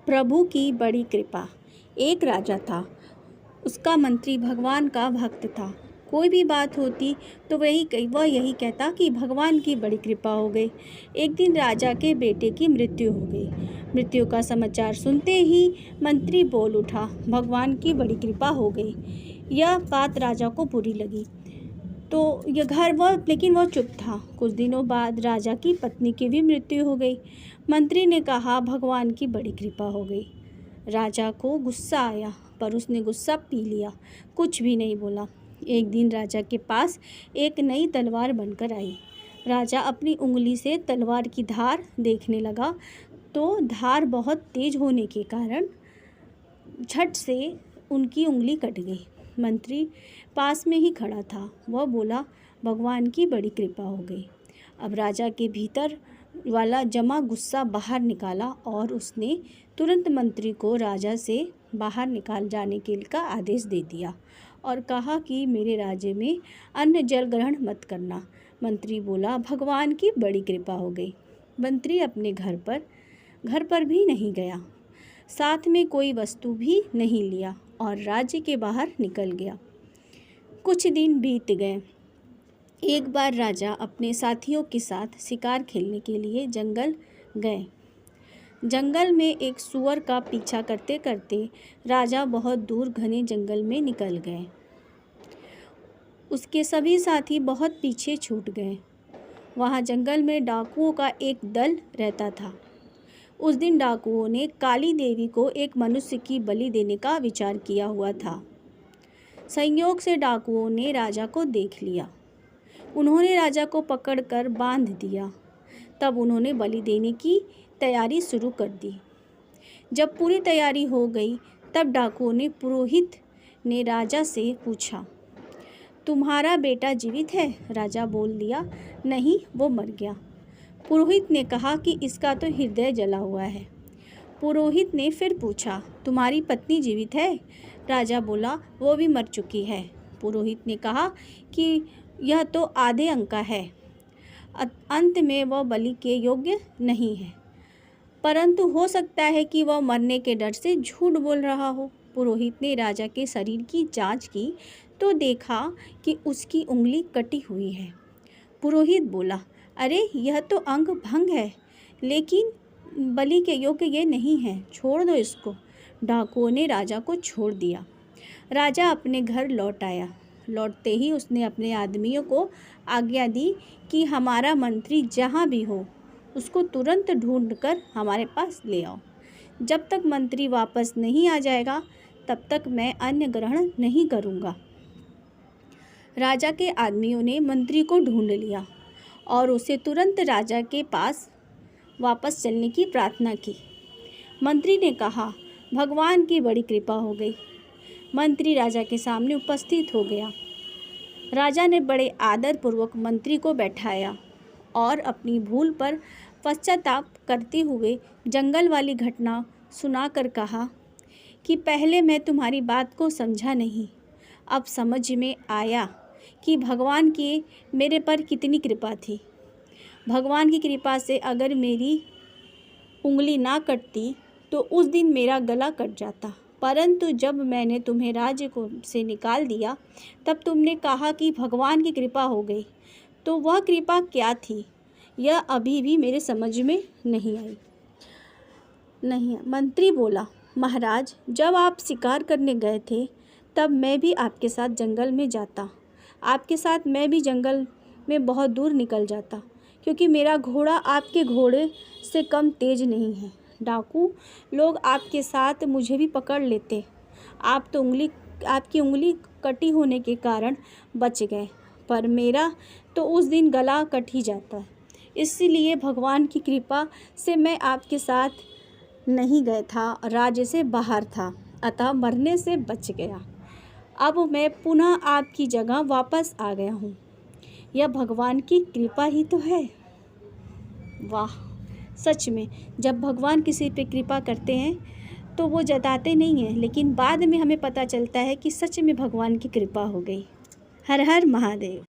प्रभु की बड़ी कृपा। एक राजा था, उसका मंत्री भगवान का भक्त था। कोई भी बात होती तो वह यही कहता कि भगवान की बड़ी कृपा हो गई। एक दिन राजा के बेटे की मृत्यु हो गई। मृत्यु का समाचार सुनते ही मंत्री बोल उठा, भगवान की बड़ी कृपा हो गई। यह बात राजा को बुरी लगी तो लेकिन वह चुप था। कुछ दिनों बाद राजा की पत्नी की भी मृत्यु हो गई। मंत्री ने कहा, भगवान की बड़ी कृपा हो गई। राजा को गुस्सा आया, पर उसने गुस्सा पी लिया, कुछ भी नहीं बोला। एक दिन राजा के पास एक नई तलवार बनकर आई। राजा अपनी उंगली से तलवार की धार देखने लगा तो धार बहुत तेज होने के कारण झट से उनकी उंगली कट गई। मंत्री पास में ही खड़ा था। वह बोला, भगवान की बड़ी कृपा हो गई। अब राजा के भीतर वाला जमा गुस्सा बाहर निकाला और उसने तुरंत मंत्री को राजा से बाहर निकाल जाने के का आदेश दे दिया और कहा कि मेरे राज्य में अन्न जल ग्रहण मत करना। मंत्री बोला, भगवान की बड़ी कृपा हो गई। मंत्री अपने घर पर भी नहीं गया, साथ में कोई वस्तु भी नहीं लिया और राज्य के बाहर निकल गया। कुछ दिन बीत गए। एक बार राजा अपने साथियों के साथ शिकार खेलने के लिए जंगल गए। जंगल में एक सूअर का पीछा करते करते राजा बहुत दूर घने जंगल में निकल गए। उसके सभी साथी बहुत पीछे छूट गए। वहाँ जंगल में डाकुओं का एक दल रहता था। उस दिन डाकुओं ने काली देवी को एक मनुष्य की बलि देने का विचार किया हुआ था। संयोग से डाकुओं ने राजा को देख लिया। उन्होंने राजा को पकड़कर बांध दिया। तब उन्होंने बलि देने की तैयारी शुरू कर दी। जब पूरी तैयारी हो गई तब डाकुओं ने पुरोहित ने राजा से पूछा, तुम्हारा बेटा जीवित है? राजा बोल दिया, नहीं, वो मर गया। पुरोहित ने कहा कि इसका तो हृदय जला हुआ है। पुरोहित ने फिर पूछा, तुम्हारी पत्नी जीवित है? राजा बोला, वो भी मर चुकी है। पुरोहित ने कहा कि यह तो आधे अंक का है, अंत में वह बलि के योग्य नहीं है, परंतु हो सकता है कि वह मरने के डर से झूठ बोल रहा हो। पुरोहित ने राजा के शरीर की जांच की तो देखा कि उसकी उंगली कटी हुई है। पुरोहित बोला, अरे यह तो अंग भंग है, लेकिन बलि के योग्य ये नहीं है, छोड़ दो इसको। डाकुओं ने राजा को छोड़ दिया। राजा अपने घर लौट आया। लौटते ही उसने अपने आदमियों को आज्ञा दी कि हमारा मंत्री जहाँ भी हो उसको तुरंत ढूंढकर हमारे पास ले आओ। जब तक मंत्री वापस नहीं आ जाएगा तब तक मैं अन्न ग्रहण नहीं करूँगा। राजा के आदमियों ने मंत्री को ढूंढ लिया और उसे तुरंत राजा के पास वापस चलने की प्रार्थना की। मंत्री ने कहा, भगवान की बड़ी कृपा हो गई। मंत्री राजा के सामने उपस्थित हो गया। राजा ने बड़े आदर पूर्वक मंत्री को बैठाया और अपनी भूल पर पश्चाताप करते हुए जंगल वाली घटना सुनाकर कहा कि पहले मैं तुम्हारी बात को समझा नहीं, अब समझ में आया कि भगवान की मेरे पर कितनी कृपा थी। भगवान की कृपा से अगर मेरी उंगली ना कटती तो उस दिन मेरा गला कट जाता, परंतु जब मैंने तुम्हें राज्य से निकाल दिया तब तुमने कहा कि भगवान की कृपा हो गई। तो वह कृपा क्या थी, यह अभी भी मेरे समझ में नहीं आई। मंत्री बोला, महाराज, जब आप शिकार करने गए थे तब मैं भी आपके साथ जंगल में जाता। आपके साथ मैं भी जंगल में बहुत दूर निकल जाता, क्योंकि मेरा घोड़ा आपके घोड़े से कम तेज नहीं है। डाकू लोग आपके साथ मुझे भी पकड़ लेते। आपकी उंगली कटी होने के कारण बच गए, पर मेरा तो उस दिन गला कट ही जाता। इसलिए भगवान की कृपा से मैं आपके साथ नहीं गया था, राज्य से बाहर था, अतः मरने से बच गया। अब मैं पुनः आपकी जगह वापस आ गया हूँ। यह भगवान की कृपा ही तो है। वाह, सच में जब भगवान किसी पे कृपा करते हैं तो वो जताते नहीं हैं, लेकिन बाद में हमें पता चलता है कि सच में भगवान की कृपा हो गई। हर हर महादेव।